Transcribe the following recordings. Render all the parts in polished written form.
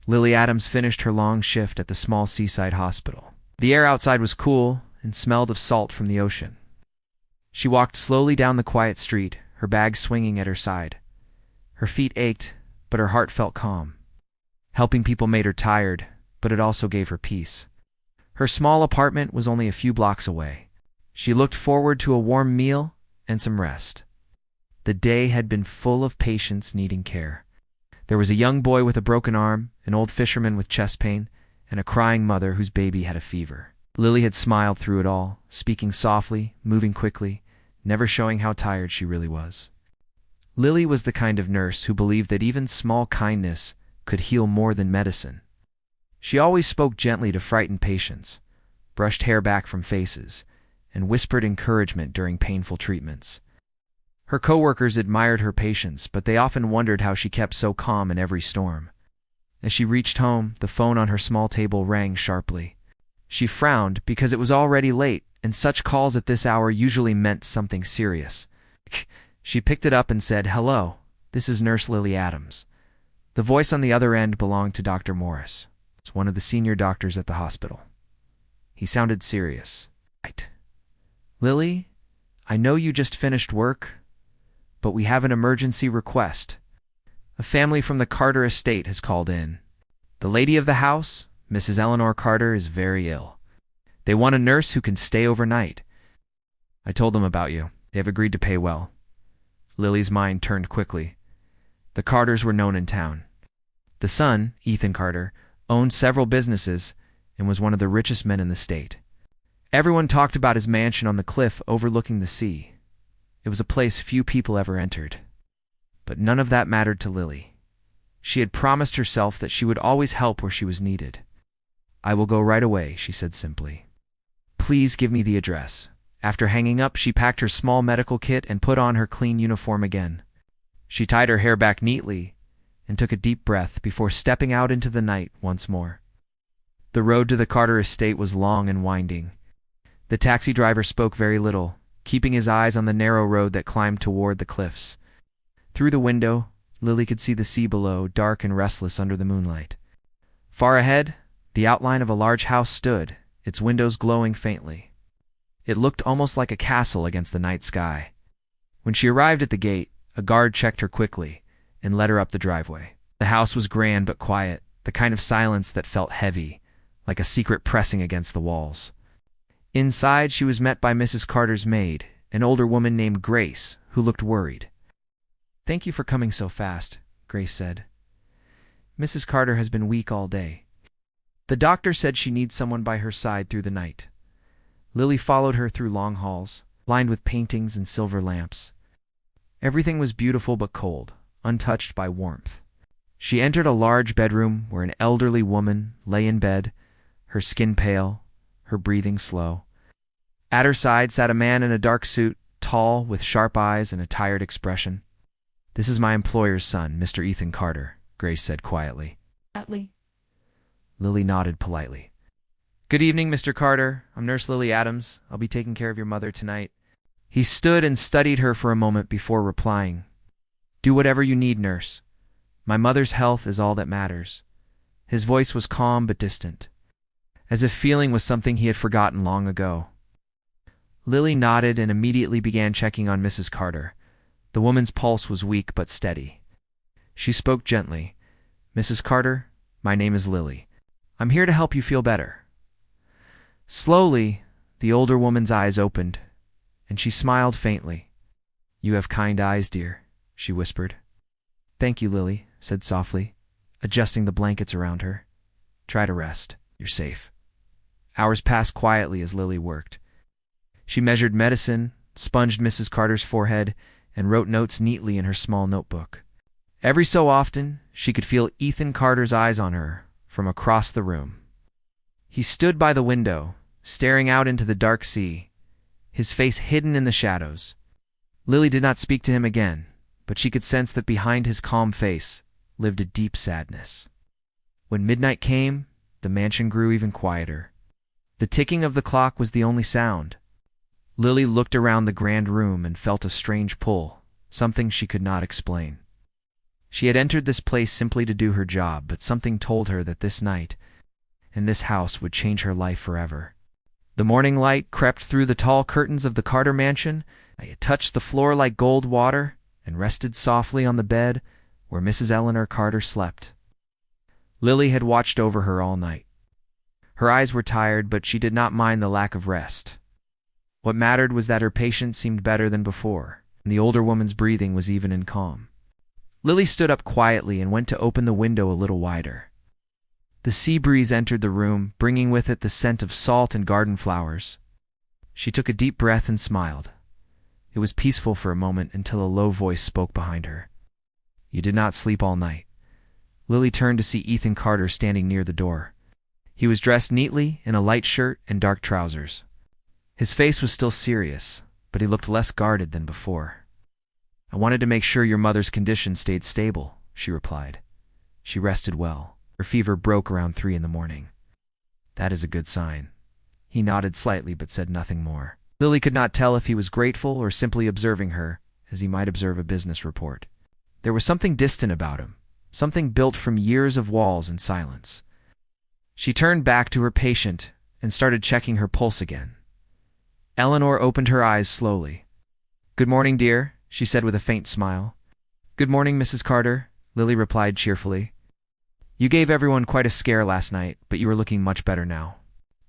Lily Adams finished her long shift at the small seaside hospital. The air outside was cool and smelled of salt from the ocean. She walked slowly down the quiet street, her bag swinging at her side. Her feet ached, but her heart felt calm. Helping people made her tired, but it also gave her peace. Her small apartment was only a few blocks away. She looked forward to a warm meal and some rest. The day had been full of patients needing care. There was a young boy with a broken arm, an old fisherman with chest pain, and a crying mother whose baby had a fever. Lily had smiled through it all, speaking softly, moving quickly, never showing how tired she really was. Lily was the kind of nurse who believed that even small kindness could heal more than medicine. She always spoke gently to frightened patients, brushed hair back from faces, and whispered encouragement during painful treatments. Her coworkers admired her patience, but they often wondered how she kept so calm in every storm. As she reached home, the phone on her small table rang sharply. She frowned because it was already late, and such calls at this hour usually meant something serious. She picked it up and said, "Hello, this is Nurse Lily Adams." The voice on the other end belonged to Dr. Morris, one of the senior doctors at the hospital. He sounded serious. "Right. Lily, I know you just finished work, but we have an emergency request. A family from the Carter estate has called in. The lady of the house, Mrs. Eleanor Carter, is very ill. They want a nurse who can stay overnight. I told them about you. They have agreed to pay well." Lily's mind turned quickly. The Carters were known in town. The son, Ethan Carter, owned several businesses and was one of the richest men in the state. Everyone talked about his mansion on the cliff overlooking the sea. It was a place few people ever entered. But none of that mattered to Lily. She had promised herself that she would always help where she was needed. "I will go right away," she said simply. "Please give me the address." After hanging up, she packed her small medical kit and put on her clean uniform again. She tied her hair back neatly and took a deep breath before stepping out into the night once more. The road to the Carter estate was long and winding. The taxi driver spoke very little, keeping his eyes on the narrow road that climbed toward the cliffs. Through the window, Lily could see the sea below, dark and restless under the moonlight. Far ahead, the outline of a large house stood, its windows glowing faintly. It looked almost like a castle against the night sky. When she arrived at the gate, a guard checked her quickly and led her up the driveway. The house was grand but quiet, the kind of silence that felt heavy, like a secret pressing against the walls. Inside, she was met by Mrs. Carter's maid, an older woman named Grace, who looked worried. "Thank you for coming so fast," Grace said. "Mrs. Carter has been weak all day. The doctor said she needs someone by her side through the night." Lily followed her through long halls, lined with paintings and silver lamps. Everything was beautiful but cold, untouched by warmth. She entered a large bedroom where an elderly woman lay in bed, her skin pale, her breathing slow. At her side sat a man in a dark suit, tall, with sharp eyes and a tired expression. "This is my employer's son, Mr. Ethan Carter," Grace said quietly. Lily nodded politely. "Good evening, Mr. Carter. I'm Nurse Lily Adams. I'll be taking care of your mother tonight." He stood and studied her for a moment before replying. "Do whatever you need, nurse. My mother's health is all that matters." His voice was calm but distant, as if feeling was something he had forgotten long ago. Lily nodded and immediately began checking on Mrs. Carter. The woman's pulse was weak but steady. She spoke gently. "Mrs. Carter, my name is Lily. I'm here to help you feel better." Slowly, the older woman's eyes opened, and she smiled faintly. "You have kind eyes, dear," she whispered. "Thank you," Lily said softly, adjusting the blankets around her. "Try to rest. You're safe." Hours passed quietly as Lily worked. She measured medicine, sponged Mrs. Carter's forehead, and wrote notes neatly in her small notebook. Every so often, she could feel Ethan Carter's eyes on her from across the room. He stood by the window, staring out into the dark sea, his face hidden in the shadows. Lily did not speak to him again, but she could sense that behind his calm face lived a deep sadness. When midnight came, the mansion grew even quieter. The ticking of the clock was the only sound. Lily looked around the grand room and felt a strange pull, something she could not explain. She had entered this place simply to do her job, but something told her that this night and this house would change her life forever. The morning light crept through the tall curtains of the Carter mansion. It touched the floor like gold water and rested softly on the bed where Mrs. Eleanor Carter slept. Lily had watched over her all night. Her eyes were tired, but she did not mind the lack of rest. What mattered was that her patient seemed better than before, and the older woman's breathing was even and calm. Lily stood up quietly and went to open the window a little wider. The sea breeze entered the room, bringing with it the scent of salt and garden flowers. She took a deep breath and smiled. It was peaceful for a moment until a low voice spoke behind her. "You did not sleep all night." Lily turned to see Ethan Carter standing near the door. He was dressed neatly in a light shirt and dark trousers. His face was still serious, but he looked less guarded than before. "I wanted to make sure your mother's condition stayed stable," she replied. "She rested well. Her fever broke around 3 in the morning." "That is a good sign." He nodded slightly but said nothing more. Lily could not tell if he was grateful or simply observing her, as he might observe a business report. There was something distant about him, something built from years of walls and silence. She turned back to her patient and started checking her pulse again. Eleanor opened her eyes slowly. "Good morning, dear," she said with a faint smile. "Good morning, Mrs. Carter," Lily replied cheerfully. "You gave everyone quite a scare last night, but you are looking much better now."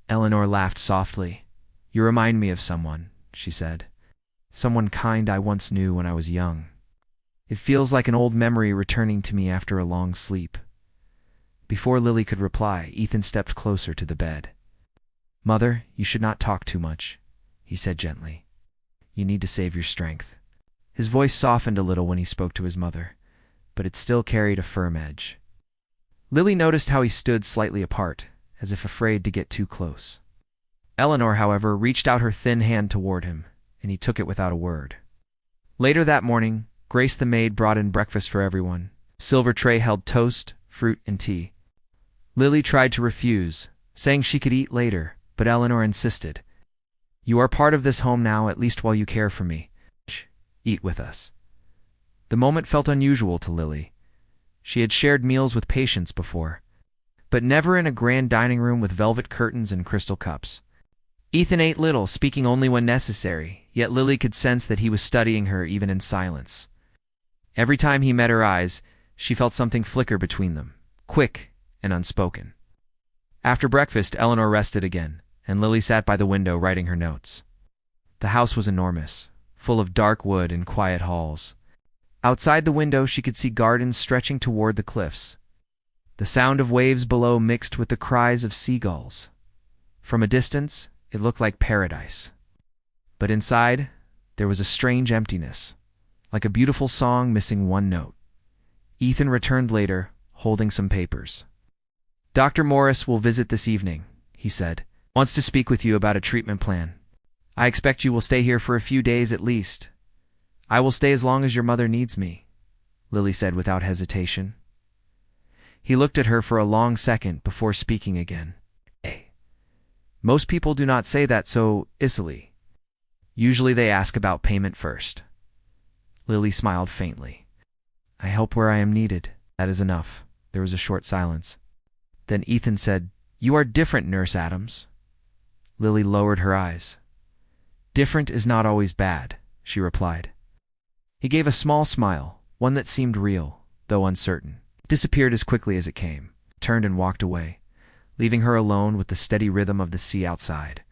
Eleanor laughed softly. "You remind me of someone," she said. "Someone kind I once knew when I was young. It feels like an old memory returning to me after a long sleep." Before Lily could reply, Ethan stepped closer to the bed. "Mother, you should not talk too much," he said gently. "You need to save your strength." His voice softened a little when he spoke to his mother, but it still carried a firm edge. Lily noticed how he stood slightly apart, as if afraid to get too close. Eleanor, however, reached out her thin hand toward him, and he took it without a word. Later that morning, Grace the maid brought in breakfast for everyone. A silver tray held toast, fruit, and tea. Lily tried to refuse, saying she could eat later, but Eleanor insisted. "You are part of this home now, at least while you care for me. Eat with us." The moment felt unusual to Lily. She had shared meals with patients before, but never in a grand dining room with velvet curtains and crystal cups. Ethan ate little, speaking only when necessary, yet Lily could sense that he was studying her even in silence. Every time he met her eyes, she felt something flicker between them, quick and unspoken. After breakfast, Eleanor rested again, and Lily sat by the window writing her notes. The house was enormous, full of dark wood and quiet halls. Outside the window, she could see gardens stretching toward the cliffs. The sound of waves below mixed with the cries of seagulls. From a distance, it looked like paradise. But inside, there was a strange emptiness, like a beautiful song missing one note. Ethan returned later, holding some papers. "Dr. Morris will visit this evening," he said. "Wants to speak with you about a treatment plan. I expect you will stay here for a few days at least." "I will stay as long as your mother needs me," Lily said without hesitation. He looked at her for a long second before speaking again. "Hey. Most people do not say that so easily. Usually they ask about payment first." Lily smiled faintly. "I help where I am needed. That is enough." There was a short silence. Then Ethan said, "You are different, Nurse Adams." Lily lowered her eyes. "Different is not always bad," she replied. He gave a small smile, one that seemed real, though uncertain. It disappeared as quickly as it came, turned and walked away, leaving her alone with the steady rhythm of the sea outside.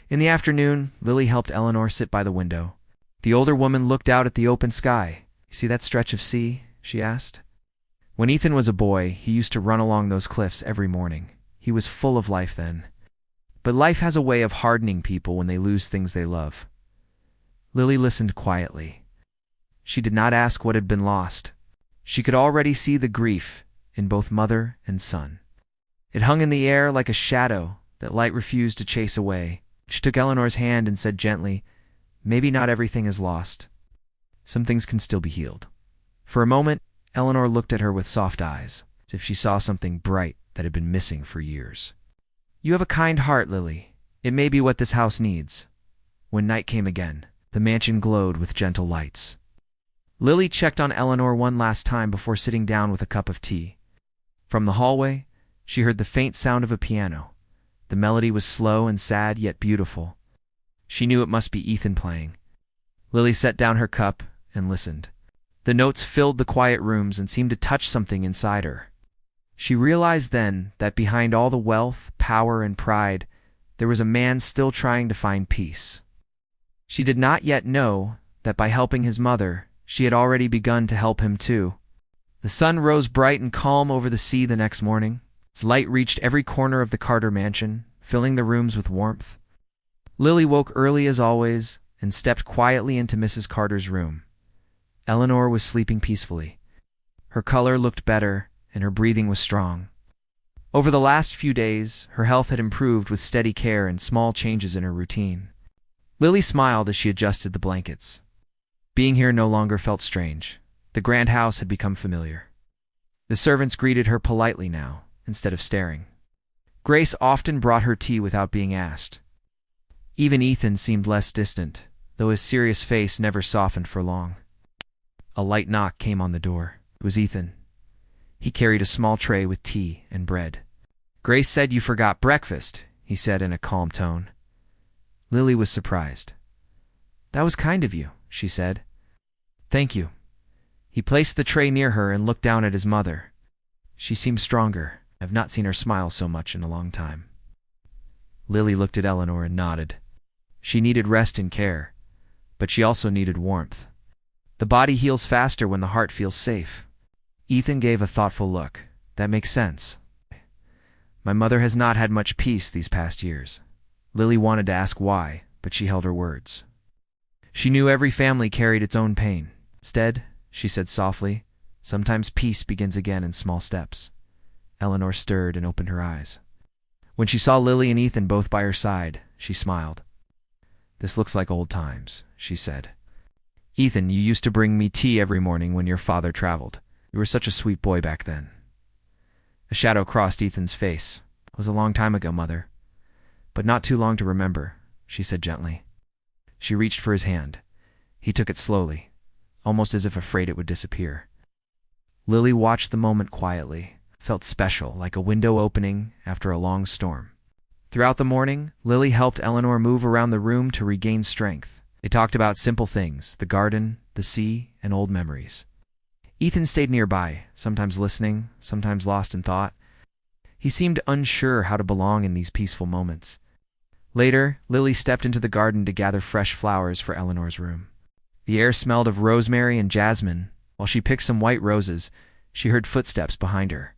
In the afternoon, Lily helped Eleanor sit by the window. The older woman looked out at the open sky. "You see that stretch of sea?" she asked. When Ethan was a boy, he used to run along those cliffs every morning. He was full of life then. But life has a way of hardening people when they lose things they love. Lily listened quietly. She did not ask what had been lost. She could already see the grief in both mother and son. It hung in the air like a shadow that light refused to chase away. She took Eleanor's hand and said gently, "Maybe not everything is lost. Some things can still be healed." For a moment, Eleanor looked at her with soft eyes, as if she saw something bright that had been missing for years. "You have a kind heart, Lily. It may be what this house needs." When night came again, the mansion glowed with gentle lights. Lily checked on Eleanor one last time before sitting down with a cup of tea. From the hallway, she heard the faint sound of a piano. The melody was slow and sad yet beautiful. She knew it must be Ethan playing. Lily set down her cup and listened. The notes filled the quiet rooms and seemed to touch something inside her. She realized then that behind all the wealth, power, and pride, there was a man still trying to find peace. She did not yet know that by helping his mother, she had already begun to help him too. The sun rose bright and calm over the sea the next morning. Its light reached every corner of the Carter mansion, filling the rooms with warmth. Lily woke early as always and stepped quietly into Mrs. Carter's room. Eleanor was sleeping peacefully. Her color looked better, and her breathing was strong. Over the last few days, her health had improved with steady care and small changes in her routine. Lily smiled as she adjusted the blankets. Being here no longer felt strange. The grand house had become familiar. The servants greeted her politely now, instead of staring. Grace often brought her tea without being asked. Even Ethan seemed less distant, though his serious face never softened for long. A light knock came on the door. It was Ethan. He carried a small tray with tea and bread. "Grace said you forgot breakfast," he said in a calm tone. Lily was surprised. "That was kind of you," she said. "Thank you." He placed the tray near her and looked down at his mother. She seemed stronger. I've not seen her smile so much in a long time. Lily looked at Eleanor and nodded. She needed rest and care, but she also needed warmth. The body heals faster when the heart feels safe. Ethan gave a thoughtful look. "That makes sense. My mother has not had much peace these past years." Lily wanted to ask why, but she held her words. She knew every family carried its own pain. Instead, she said softly, "Sometimes peace begins again in small steps." Eleanor stirred and opened her eyes. When she saw Lily and Ethan both by her side, she smiled. "This looks like old times," she said. "Ethan, you used to bring me tea every morning when your father traveled. You were such a sweet boy back then." A shadow crossed Ethan's face. "It was a long time ago, Mother. But not too long to remember," she said gently. She reached for his hand. He took it slowly, almost as if afraid it would disappear. Lily watched the moment quietly, felt special, like a window opening after a long storm. Throughout the morning, Lily helped Eleanor move around the room to regain strength. They talked about simple things, the garden, the sea, and old memories. Ethan stayed nearby, sometimes listening, sometimes lost in thought. He seemed unsure how to belong in these peaceful moments. Later, Lily stepped into the garden to gather fresh flowers for Eleanor's room. The air smelled of rosemary and jasmine. While she picked some white roses, she heard footsteps behind her.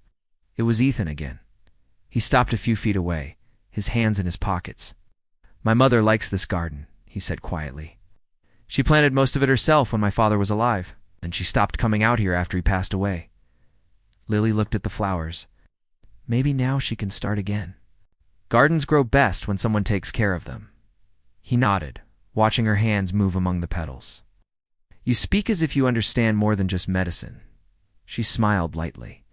It was Ethan again. He stopped a few feet away, his hands in his pockets. "My mother likes this garden," he said quietly. "She planted most of it herself when my father was alive, and she stopped coming out here after he passed away." Lily looked at the flowers. Maybe now she can start again. Gardens grow best when someone takes care of them. He nodded, watching her hands move among the petals. "You speak as if you understand more than just medicine." She smiled lightly.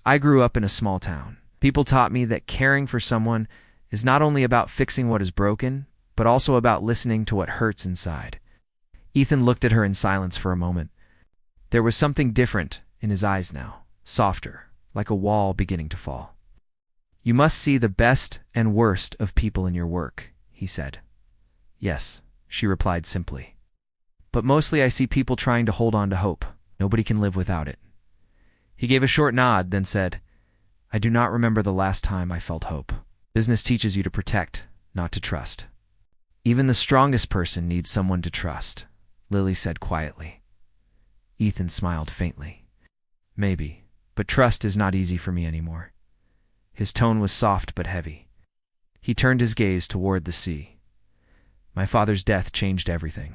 "I grew up in a small town. People taught me that caring for someone is not only about fixing what is broken, but also about listening to what hurts inside." Ethan looked at her in silence for a moment. There was something different in his eyes now, softer, like a wall beginning to fall. "You must see the best and worst of people in your work," he said. "Yes," she replied simply. "But mostly I see people trying to hold on to hope. Nobody can live without it." He gave a short nod, then said, "I do not remember the last time I felt hope. Business teaches you to protect, not to trust." "Even the strongest person needs someone to trust," Lily said quietly. Ethan smiled faintly. "Maybe, but trust is not easy for me anymore." His tone was soft but heavy. He turned his gaze toward the sea. "My father's death changed everything.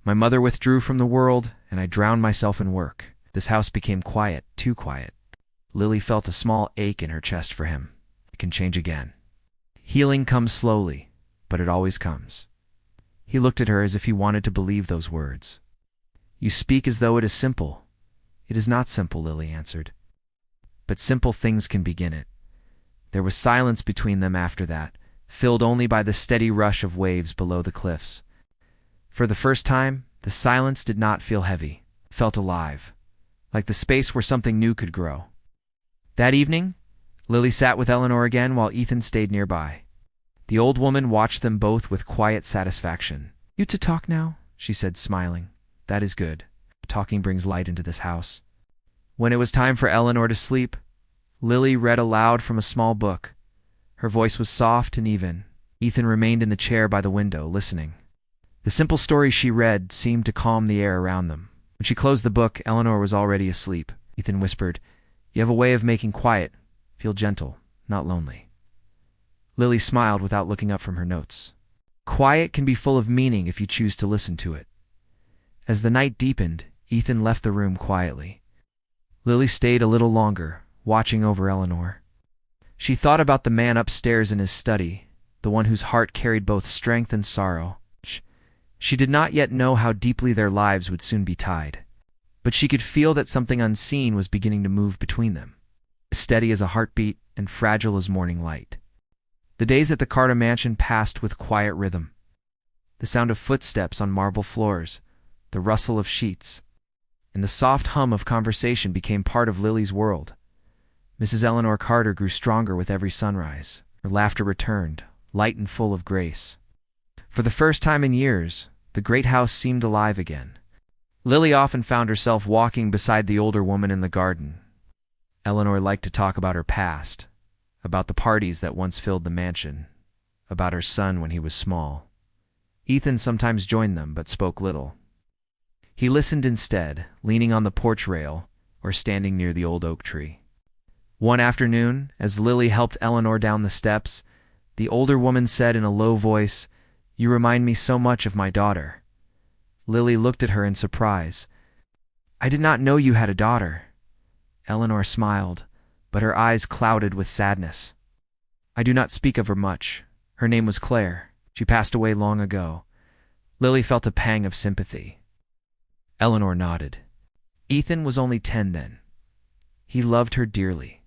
My mother withdrew from the world, and I drowned myself in work. This house became quiet, too quiet." Lily felt a small ache in her chest for him. It can change again. Healing comes slowly, but it always comes. He looked at her as if he wanted to believe those words. "You speak as though it is simple." "It is not simple," Lily answered. "But simple things can begin it." There was silence between them after that, filled only by the steady rush of waves below the cliffs. For the first time, the silence did not feel heavy. felt alive, like the space where something new could grow. That evening, Lily sat with Eleanor again while Ethan stayed nearby. The old woman watched them both with quiet satisfaction. "You to talk now?" she said, smiling. "That is good. Talking brings light into this house." When it was time for Eleanor to sleep, Lily read aloud from a small book. Her voice was soft and even. Ethan remained in the chair by the window, listening. The simple story she read seemed to calm the air around them. When she closed the book, Eleanor was already asleep. Ethan whispered, "You have a way of making quiet feel gentle, not lonely." Lily smiled without looking up from her notes. Quiet can be full of meaning if you choose to listen to it. As the night deepened, Ethan left the room quietly. Lily stayed a little longer, watching over Eleanor. She thought about the man upstairs in his study, the one whose heart carried both strength and sorrow. She did not yet know how deeply their lives would soon be tied, but she could feel that something unseen was beginning to move between them, steady as a heartbeat and fragile as morning light. The days at the Carter mansion passed with quiet rhythm. The sound of footsteps on marble floors, the rustle of sheets, and the soft hum of conversation became part of Lily's world. Mrs. Eleanor Carter grew stronger with every sunrise. Her laughter returned, light and full of grace. For the first time in years, the great house seemed alive again. Lily often found herself walking beside the older woman in the garden. Eleanor liked to talk about her past, about the parties that once filled the mansion, about her son when he was small. Ethan sometimes joined them, but spoke little. He listened instead, leaning on the porch rail or standing near the old oak tree. One afternoon, as Lily helped Eleanor down the steps, the older woman said in a low voice, "You remind me so much of my daughter." Lily looked at her in surprise. "I did not know you had a daughter." Eleanor smiled, but her eyes clouded with sadness. "I do not speak of her much. Her name was Claire. She passed away long ago." Lily felt a pang of sympathy. Eleanor nodded. Ethan was only 10 then. He loved her dearly.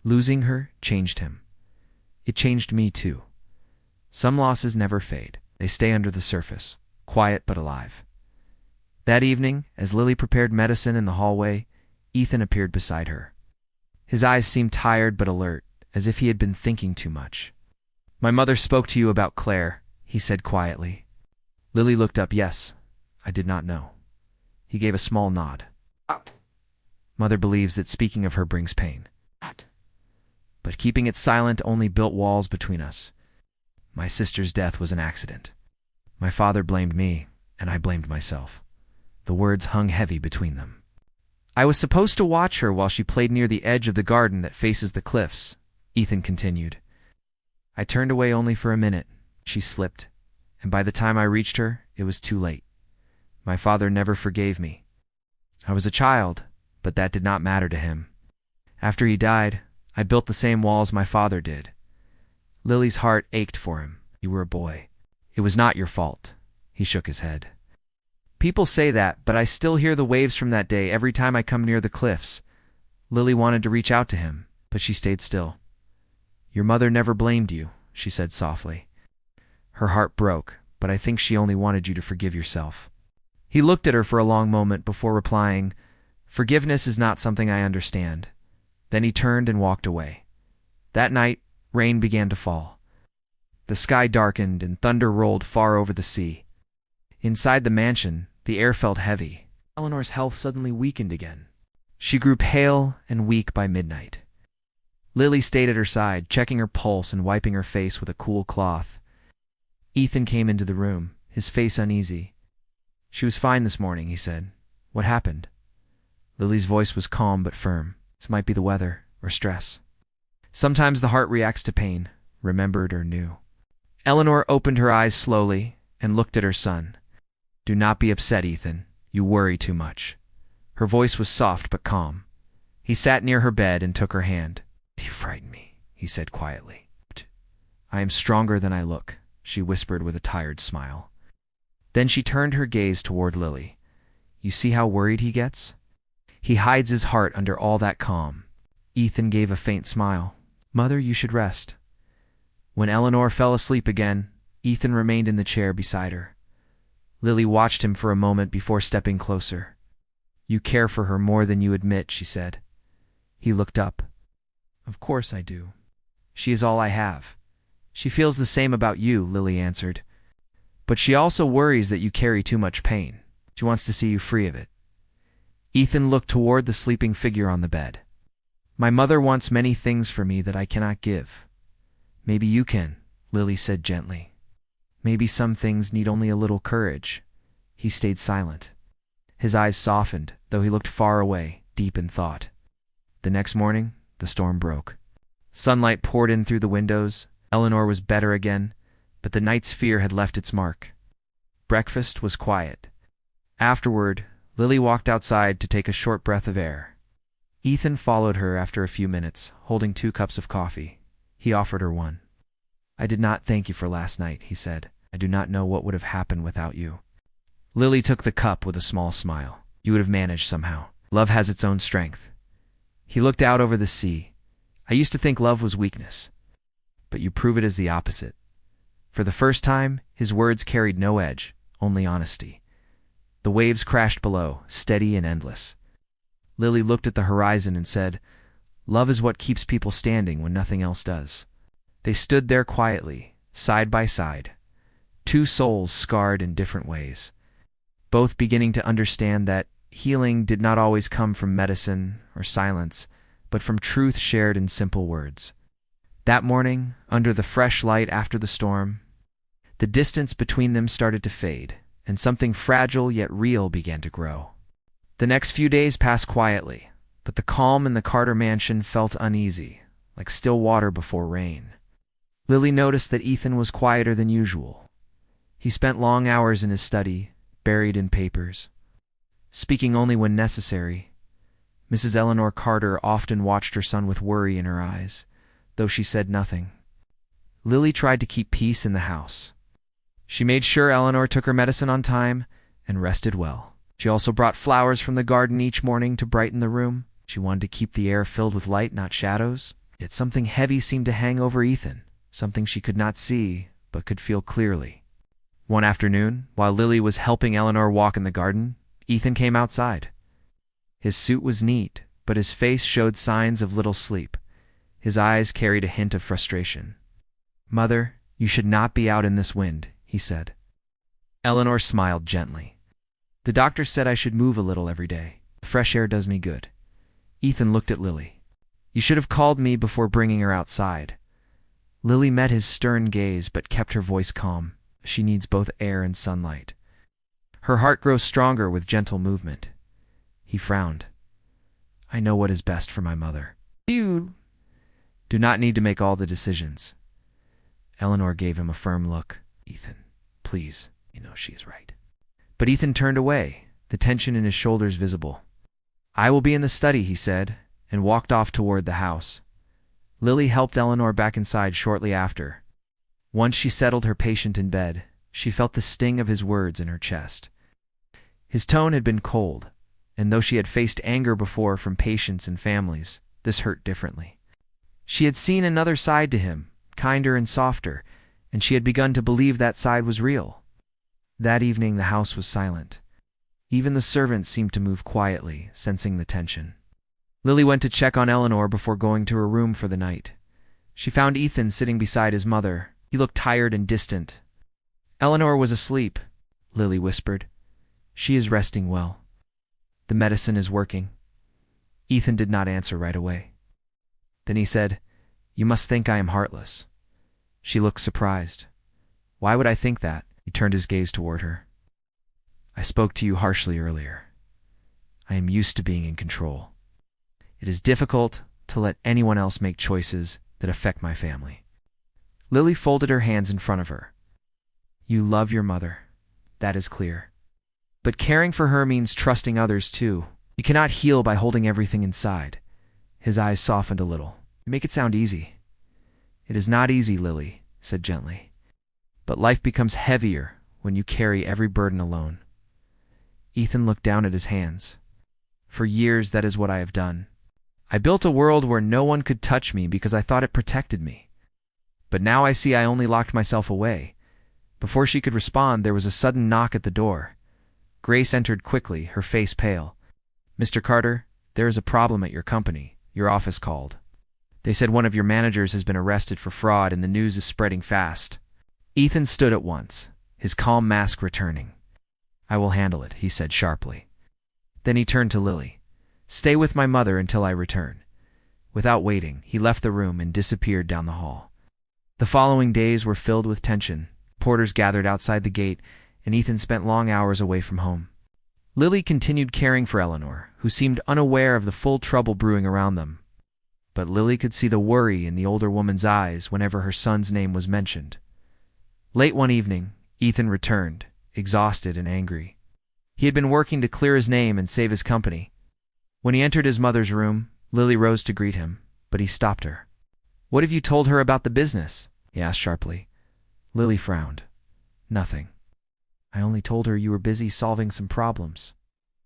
Losing her changed him. It changed me too. Some losses never fade. They stay under the surface, quiet but alive. That evening, as Lily prepared medicine in the hallway, Ethan appeared beside her. His eyes seemed tired but alert, as if he had been thinking too much. "My mother spoke to you about Claire," he said quietly. Lily looked up. "Yes, I did not know." He gave a small nod. "Mother believes that speaking of her brings pain. But keeping it silent only built walls between us. My sister's death was an accident. My father blamed me, and I blamed myself." The words hung heavy between them. "I was supposed to watch her while she played near the edge of the garden that faces the cliffs," Ethan continued. "I turned away only for a minute. She slipped, and by the time I reached her, it was too late. My father never forgave me. I was a child, but that did not matter to him. After he died, I built the same walls my father did." Lily's heart ached for him. "You were a boy. It was not your fault." He shook his head. "People say that, but I still hear the waves from that day every time I come near the cliffs." Lily wanted to reach out to him, but she stayed still. "Your mother never blamed you," she said softly. "Her heart broke, but I think she only wanted you to forgive yourself." He looked at her for a long moment before replying, "Forgiveness is not something I understand." Then he turned and walked away. That night, rain began to fall. The sky darkened and thunder rolled far over the sea. Inside the mansion, the air felt heavy. Eleanor's health suddenly weakened again. She grew pale and weak by midnight. Lily stayed at her side, checking her pulse and wiping her face with a cool cloth. Ethan came into the room, his face uneasy. "She was fine this morning," he said. "What happened?" Lily's voice was calm but firm. "This might be the weather or stress. Sometimes the heart reacts to pain, remembered or new." Eleanor opened her eyes slowly and looked at her son. "Do not be upset, Ethan. You worry too much." Her voice was soft but calm. He sat near her bed and took her hand. "You frighten me," he said quietly. "I am stronger than I look," she whispered with a tired smile. Then she turned her gaze toward Lily. "You see how worried he gets? He hides his heart under all that calm." Ethan gave a faint smile. "Mother, you should rest." When Eleanor fell asleep again, Ethan remained in the chair beside her. Lily watched him for a moment before stepping closer. You care for her more than you admit, she said. He looked up. Of course I do. She is all I have. She feels the same about you, Lily answered. But she also worries that you carry too much pain. She wants to see you free of it. Ethan looked toward the sleeping figure on the bed. My mother wants many things for me that I cannot give. Maybe you can, Lily said gently. Maybe some things need only a little courage. He stayed silent. His eyes softened, though he looked far away, deep in thought. The next morning, the storm broke. Sunlight poured in through the windows. Eleanor was better again, but the night's fear had left its mark. Breakfast was quiet. Afterward, Lily walked outside to take a short breath of air. Ethan followed her after a few minutes, holding 2 cups of coffee. He offered her one. I did not thank you for last night, he said. I do not know what would have happened without you. Lily took the cup with a small smile. You would have managed somehow. Love has its own strength. He looked out over the sea. I used to think love was weakness, but you prove it as the opposite. For the first time, his words carried no edge, only honesty. The waves crashed below, steady and endless. Lily looked at the horizon and said, Love is what keeps people standing when nothing else does. They stood there quietly, side by side, 2 souls scarred in different ways, both beginning to understand that healing did not always come from medicine or silence, but from truth shared in simple words. That morning, under the fresh light after the storm, the distance between them started to fade, and something fragile yet real began to grow. The next few days passed quietly, but the calm in the Carter mansion felt uneasy, like still water before rain. Lily noticed that Ethan was quieter than usual. He spent long hours in his study, buried in papers, speaking only when necessary. Mrs. Eleanor Carter often watched her son with worry in her eyes, though she said nothing. Lily tried to keep peace in the house. She made sure Eleanor took her medicine on time and rested well. She also brought flowers from the garden each morning to brighten the room. She wanted to keep the air filled with light, not shadows. Yet something heavy seemed to hang over Ethan, something she could not see but could feel clearly. One afternoon, while Lily was helping Eleanor walk in the garden, Ethan came outside. His suit was neat, but his face showed signs of little sleep. His eyes carried a hint of frustration. Mother, you should not be out in this wind, he said. Eleanor smiled gently. The doctor said I should move a little every day. Fresh air does me good. Ethan looked at Lily. You should have called me before bringing her outside. Lily met his stern gaze but kept her voice calm. She needs both air and sunlight. Her heart grows stronger with gentle movement. He frowned. I know what is best for my mother. You do not need to make all the decisions. Eleanor gave him a firm look. Ethan, please, you know she is right. But Ethan turned away, the tension in his shoulders visible. I will be in the study, he said, and walked off toward the house. Lily helped Eleanor back inside shortly after. Once she settled her patient in bed, she felt the sting of his words in her chest. His tone had been cold, and though she had faced anger before from patients and families, this hurt differently. She had seen another side to him, kinder and softer, and she had begun to believe that side was real. That evening the house was silent. Even the servants seemed to move quietly, sensing the tension. Lily went to check on Eleanor before going to her room for the night. She found Ethan sitting beside his mother. He looked tired and distant. Eleanor was asleep, Lily whispered. She is resting well. The medicine is working. Ethan did not answer right away. Then he said, You must think I am heartless. She looked surprised. Why would I think that? He turned his gaze toward her. I spoke to you harshly earlier. I am used to being in control. It is difficult to let anyone else make choices that affect my family. Lily folded her hands in front of her. You love your mother. That is clear. But caring for her means trusting others too. You cannot heal by holding everything inside. His eyes softened a little. You make it sound easy. It is not easy, Lily said gently. But life becomes heavier when you carry every burden alone. Ethan looked down at his hands. For years, that is what I have done. I built a world where no one could touch me because I thought it protected me. But now I see I only locked myself away. Before she could respond, there was a sudden knock at the door. Grace entered quickly, her face pale. "Mr. Carter, there is a problem at your company. Your office called. They said one of your managers has been arrested for fraud and the news is spreading fast." Ethan stood at once, his calm mask returning. "I will handle it," he said sharply. Then he turned to Lily. "Stay with my mother until I return." Without waiting, he left the room and disappeared down the hall. The following days were filled with tension. Porters gathered outside the gate, and Ethan spent long hours away from home. Lily continued caring for Eleanor, who seemed unaware of the full trouble brewing around them. But Lily could see the worry in the older woman's eyes whenever her son's name was mentioned. Late one evening, Ethan returned, exhausted and angry. He had been working to clear his name and save his company. When he entered his mother's room, Lily rose to greet him, but he stopped her. "What have you told her about the business?" he asked sharply. Lily frowned. "Nothing. I only told her you were busy solving some problems."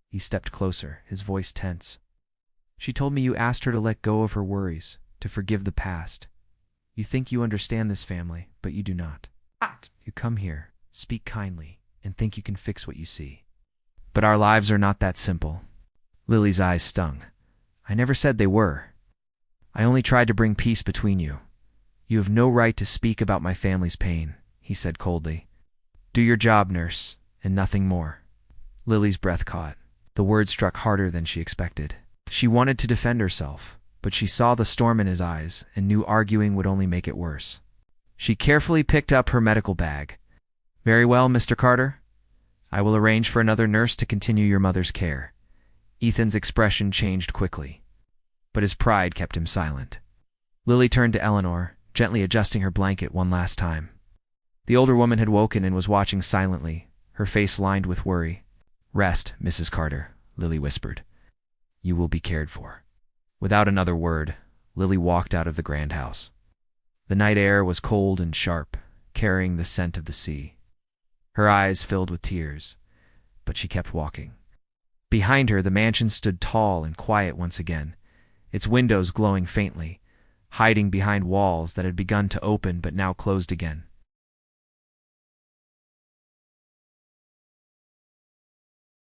He stepped closer, his voice tense. "She told me you asked her to let go of her worries, to forgive the past. You think you understand this family, but you do not. You come here, speak kindly, and think you can fix what you see. But our lives are not that simple." Lily's eyes stung. "I never said they were. I only tried to bring peace between you. You have no right to speak about my family's pain," he said coldly. "Do your job, nurse, and nothing more." Lily's breath caught. The words struck harder than she expected. She wanted to defend herself, but she saw the storm in his eyes and knew arguing would only make it worse. She carefully picked up her medical bag. "Very well, Mr. Carter. I will arrange for another nurse to continue your mother's care." Ethan's expression changed quickly, but his pride kept him silent. Lily turned to Eleanor, gently adjusting her blanket one last time. The older woman had woken and was watching silently, her face lined with worry. "Rest, Mrs. Carter," Lily whispered. "You will be cared for." Without another word, Lily walked out of the grand house. The night air was cold and sharp, carrying the scent of the sea. Her eyes filled with tears, but she kept walking. Behind her, the mansion stood tall and quiet once again, its windows glowing faintly, hiding behind walls that had begun to open but now closed again.